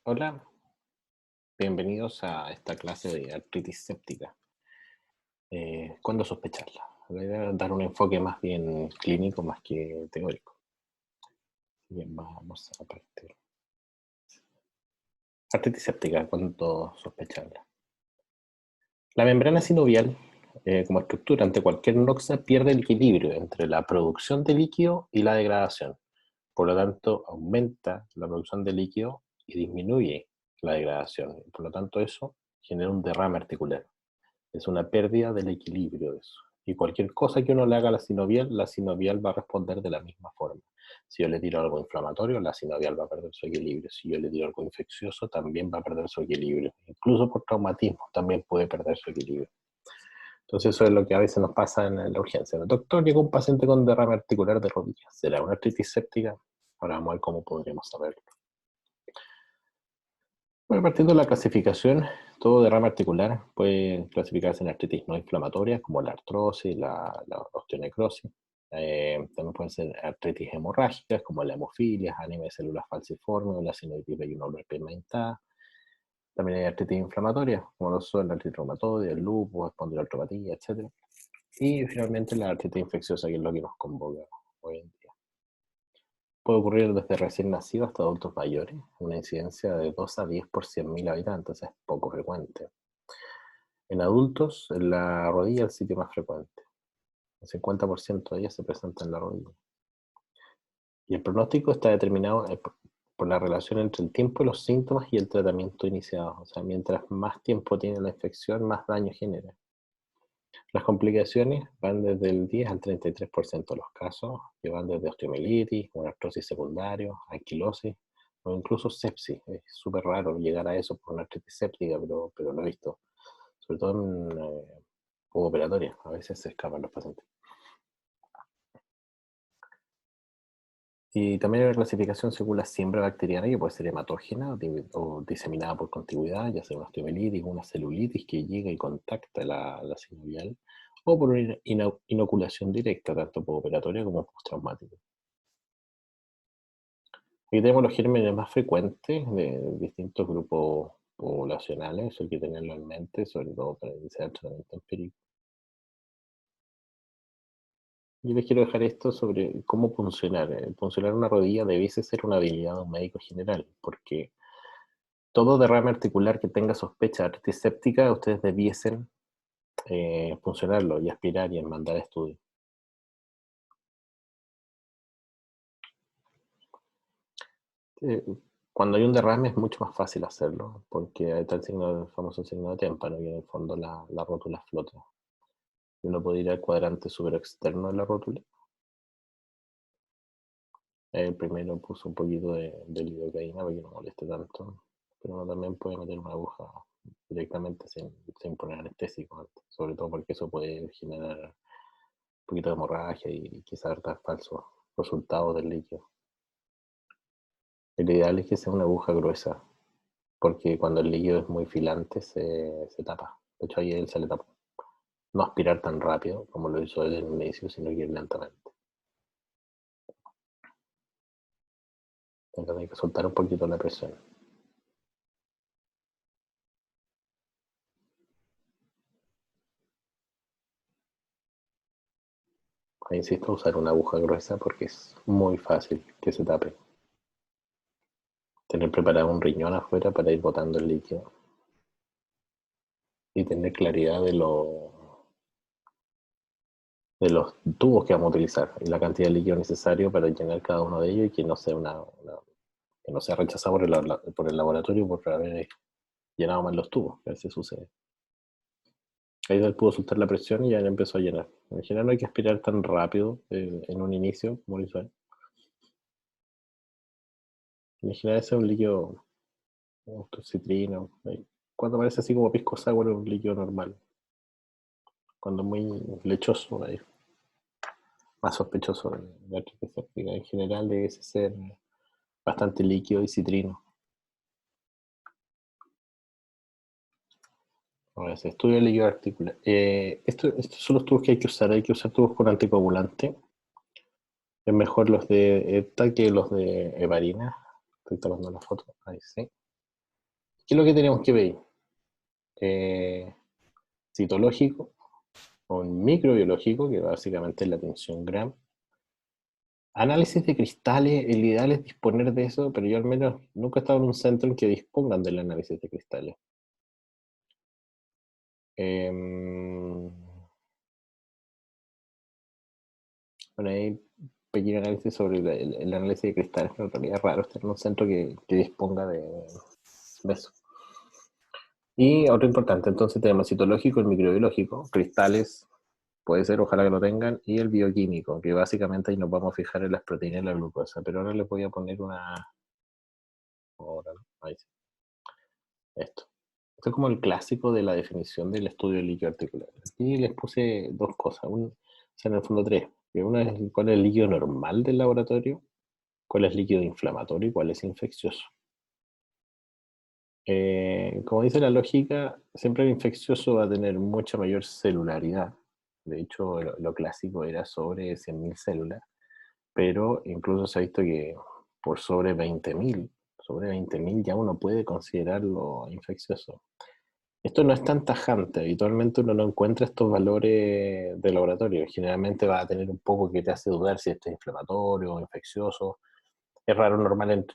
Hola, bienvenidos a esta clase de artritis séptica. ¿Cuándo sospecharla? La idea es dar un enfoque más bien clínico más que teórico. Bien, vamos a partir. Artritis séptica, ¿cuándo sospecharla? La membrana sinovial, como estructura ante cualquier noxa, pierde el equilibrio entre la producción de líquido y la degradación. Por lo tanto, aumenta la producción de líquido y disminuye la degradación. Por lo tanto, eso genera un derrame articular. Es una pérdida del equilibrio de eso. Y cualquier cosa que uno le haga a la sinovial va a responder de la misma forma. Si yo le tiro algo inflamatorio, la sinovial va a perder su equilibrio. Si yo le tiro algo infeccioso, también va a perder su equilibrio. Incluso por traumatismo, también puede perder su equilibrio. Entonces eso es lo que a veces nos pasa en la urgencia. El doctor, llegó un paciente con derrame articular de rodillas. ¿Será una artritis séptica? Ahora vamos a ver cómo podríamos saberlo. Bueno, partiendo de la clasificación, todo derrame articular puede clasificarse en artritis no inflamatorias, como la artrosis, la osteonecrosis. También pueden ser artritis hemorrágicas, como la hemofilia, anemia de células falciformes o la sinovitis pigmentada. También hay artritis inflamatorias, como lo son la artritis reumatoide, el lupus, espondiloartropatía, etc. Y finalmente la artritis infecciosa, que es lo que nos convoca hoy en día. Puede ocurrir desde recién nacidos hasta adultos mayores, una incidencia de 2 a 10 por 100.000 habitantes, es poco frecuente. En adultos, en la rodilla es el sitio más frecuente. El 50% de ellas se presenta en la rodilla. Y el pronóstico está determinado por la relación entre el tiempo de los síntomas y el tratamiento iniciado. O sea, mientras más tiempo tiene la infección, más daño genera. Las complicaciones van desde el 10 al 33% de los casos, que van desde osteomielitis, una artrosis secundaria, anquilosis o incluso sepsis. Es súper raro llegar a eso por una artritis séptica, pero lo he visto, sobre todo en operatoria. A veces se escapan los pacientes. Y también hay una clasificación según la siembra bacteriana, que puede ser hematógena o diseminada por contigüidad, ya sea una osteomielitis, una celulitis que llega y contacta la sinovial, o por una inoculación directa, tanto postoperatoria como postraumática. Aquí tenemos los gérmenes más frecuentes de distintos grupos poblacionales, hay que tenerlo en mente, sobre todo para iniciar el tratamiento empírico. Yo les quiero dejar esto sobre cómo funcionar. Funcionar una rodilla debiese ser una habilidad de un médico general, porque todo derrame articular que tenga sospecha de artritis séptica, ustedes debiesen funcionarlo y aspirar y mandar a estudio. Eh, Cuando hay un derrame es mucho más fácil hacerlo, porque ahí está el famoso signo de témpano y en el fondo la rótula flota. Y uno puede ir al cuadrante superior externo de la rótula. El primero puso un poquito de lidocaína para que no moleste tanto, pero uno también puede meter una aguja directamente sin poner anestésico antes, sobre todo porque eso puede generar un poquito de hemorragia y quizás dar falsos resultados del líquido. El ideal es que sea una aguja gruesa, porque cuando el líquido es muy filante se tapa. De hecho, ahí él se le tapó. No aspirar tan rápido como lo hizo él en el inicio, sino que ir lentamente. Entonces hay que soltar un poquito la presión. Insisto, usar una aguja gruesa porque es muy fácil que se tape. Tener preparado un riñón afuera para ir botando el líquido. Y tener claridad de los tubos que vamos a utilizar y la cantidad de líquido necesario para llenar cada uno de ellos y que no sea que no sea rechazado por el laboratorio por haber llenado mal los tubos, que a veces sucede. Ahí él pudo soltar la presión y ya empezó a llenar. En general no hay que aspirar tan rápido en un inicio como lo hizo él. En general ese es un líquido citrino. Cuando parece así como pisco sour es un líquido normal. Cuando es muy lechoso, más sospechoso de la artritis séptica. En general debe ser bastante líquido y citrino. Ahora se estudia el líquido articular. Estos son los tubos que hay que usar tubos con anticoagulante. Es mejor los de ETA que los de heparina. Estoy tomando la foto, ahí sí. ¿Qué es lo que tenemos que pedir? Citológico, un microbiológico, que básicamente es la tensión Gram. Análisis de cristales, el ideal es disponer de eso, pero yo al menos nunca he estado en un centro en que dispongan del análisis de cristales. Bueno, hay pequeño análisis sobre el análisis de cristales, pero en realidad es raro estar en un centro que disponga de eso. Y otro importante, entonces tenemos citológico, el microbiológico, cristales, puede ser, ojalá que lo tengan, y el bioquímico, que básicamente ahí nos vamos a fijar en las proteínas y la glucosa, pero ahora les voy a poner una... Ahora, ¿no? Ahí sí. Esto. Esto es como el clásico de la definición del estudio del líquido articular. Aquí les puse dos cosas, o sea, en el fondo tres. Una es cuál es el líquido normal del laboratorio, cuál es líquido inflamatorio y cuál es infeccioso. Como dice la lógica, siempre el infeccioso va a tener mucha mayor celularidad. De hecho, lo clásico era sobre 100.000 células, pero incluso se ha visto que por sobre 20.000 ya uno puede considerarlo infeccioso. Esto no es tan tajante, habitualmente uno no encuentra estos valores de laboratorio. Generalmente va a tener un poco que te hace dudar si esto es inflamatorio o infeccioso. Es raro normal,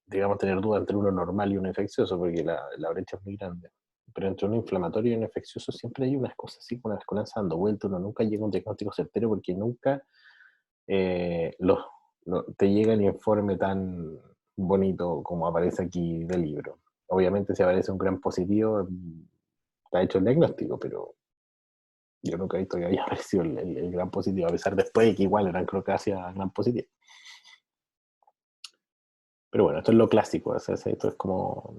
digamos, tener duda entre uno normal y uno infeccioso, porque la brecha es muy grande. Pero entre uno inflamatorio y uno infeccioso siempre hay unas cosas así, con una mezcolanza dando vuelta, uno nunca llega a un diagnóstico certero porque nunca te llega el informe tan bonito como aparece aquí del libro. Obviamente si aparece un gran positivo, está hecho el diagnóstico, pero yo nunca he visto que haya aparecido el gran positivo, a pesar después de que igual eran creo que hacia gran positivo. Pero bueno, esto es lo clásico, o sea, esto es como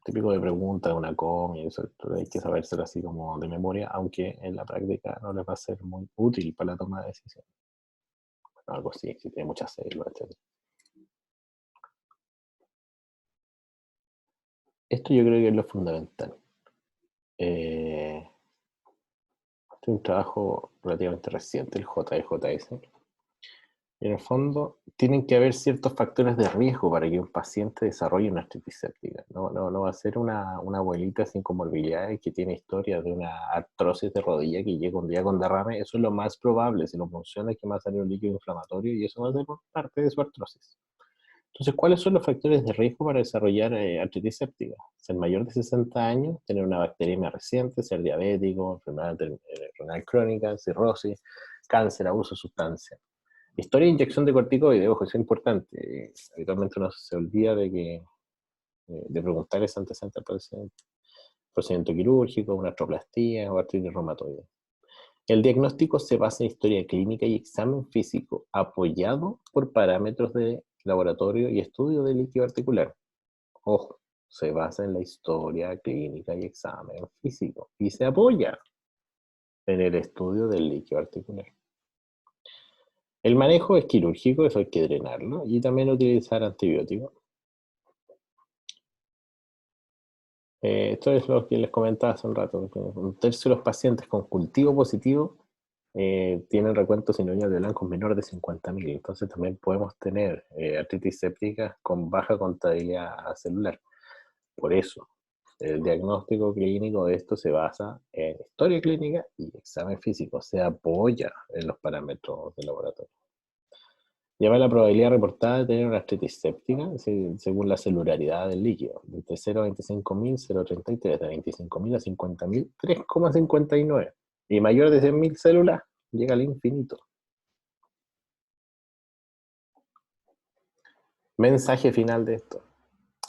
típico de pregunta de una com y eso hay que sabérselo así como de memoria, aunque en la práctica no les va a ser muy útil para la toma de decisiones. Bueno, algo así, si tiene muchas células, etc. Esto yo creo que es lo fundamental. Este es un trabajo relativamente reciente, el JEJS. En el fondo, tienen que haber ciertos factores de riesgo para que un paciente desarrolle una artritis séptica. No va a ser una abuelita sin comorbilidades que tiene historia de una artrosis de rodilla que llega un día con derrame. Eso es lo más probable. Si no funciona, es que va a salir un líquido inflamatorio y eso va a ser parte de su artrosis. Entonces, ¿cuáles son los factores de riesgo para desarrollar artritis séptica? Ser mayor de 60 años, tener una bacteriemia reciente, ser diabético, enfermedad renal crónica, cirrosis, cáncer, abuso de sustancias. Historia de inyección de corticoides, ojo, eso es importante. Habitualmente uno se olvida de preguntar ese antecedente al paciente. Procedimiento quirúrgico, una artroplastía o artritis reumatoide. El diagnóstico se basa en historia clínica y examen físico apoyado por parámetros de laboratorio y estudio del líquido articular. Ojo, se basa en la historia clínica y examen físico y se apoya en el estudio del líquido articular. El manejo es quirúrgico, eso hay que drenarlo, y también utilizar antibióticos. Esto es lo que les comentaba hace un rato. Un tercio de los pacientes con cultivo positivo tienen recuentos sinoviales de blancos menores de 50.000. Entonces también podemos tener artritis séptica con baja contabilidad celular. Por eso, el diagnóstico clínico de esto se basa en historia clínica y examen físico. Se apoya en los parámetros del laboratorio. Lleva la probabilidad reportada de tener una artritis séptica según la celularidad del líquido. De entre 0 a 25.000, 0,33. De 25.000 a 50.000, 3,59. Y mayor de 100.000 células, llega al infinito. Mensaje final de esto.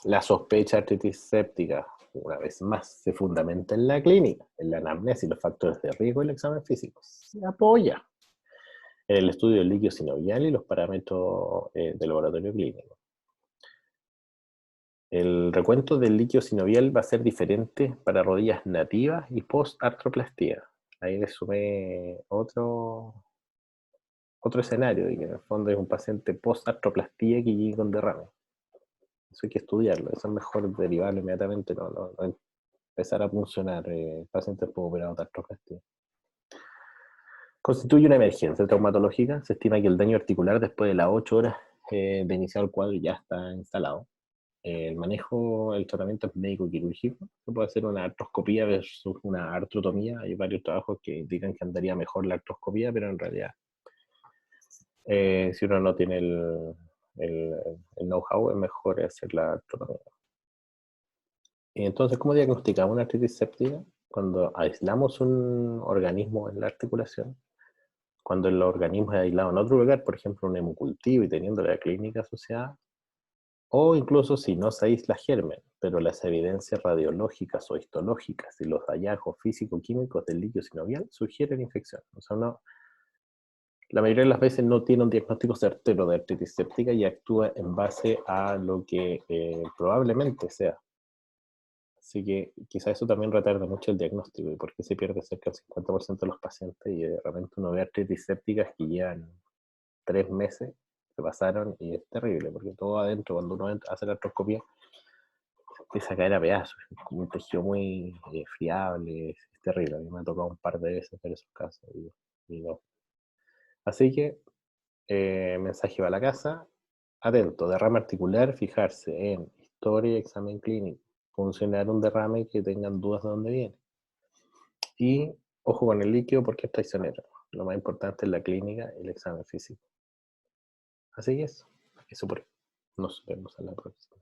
La sospecha de artritis séptica, una vez más, se fundamenta en la clínica, en la anamnesis, los factores de riesgo y el examen físico. Se apoya en el estudio del líquido sinovial y los parámetros del laboratorio clínico. El recuento del líquido sinovial va a ser diferente para rodillas nativas y post-artroplastía. Ahí le sumé otro escenario, de que en el fondo es un paciente post-artroplastía que llega con derrame. Eso hay que estudiarlo, eso es mejor derivarlo inmediatamente, no empezar a funcionar pacientes post-operados de artroplastía. Constituye una emergencia traumatológica. Se estima que el daño articular después de las 8 horas de iniciar el cuadro ya está instalado. el manejo, el tratamiento es médico-quirúrgico. Se puede hacer una artroscopía versus una artrotomía. Hay varios trabajos que indican que andaría mejor la artroscopía, pero en realidad, si uno no tiene el, el know-how, es mejor hacer la artrotomía. Y entonces, ¿cómo diagnosticamos una artritis séptica? Cuando aislamos un organismo en la articulación, cuando el organismo es aislado en otro lugar, por ejemplo, un hemocultivo y teniendo la clínica asociada, o incluso si no se aísla germen, pero las evidencias radiológicas o histológicas y los hallazgos físico-químicos del líquido sinovial sugieren infección. O sea, la mayoría de las veces no tiene un diagnóstico certero de artritis séptica y actúa en base a lo que probablemente sea. Así que quizá eso también retarda mucho el diagnóstico y porque se pierde cerca del 50% de los pacientes y de repente uno ve artritis sépticas que llevan 3 meses, se pasaron y es terrible porque todo adentro, cuando uno hace la artroscopia, empieza a caer a pedazos, es como un tejido muy friable, es terrible. A mí me ha tocado un par de veces ver esos casos y no. Así que, mensaje para la casa, atento, derrame articular, fijarse en historia y examen clínico, funcionar un derrame que tengan dudas de dónde viene. Y ojo con el líquido porque es traicionero. Lo más importante es la clínica y el examen físico. Así que eso por hoy. Nos vemos en la próxima.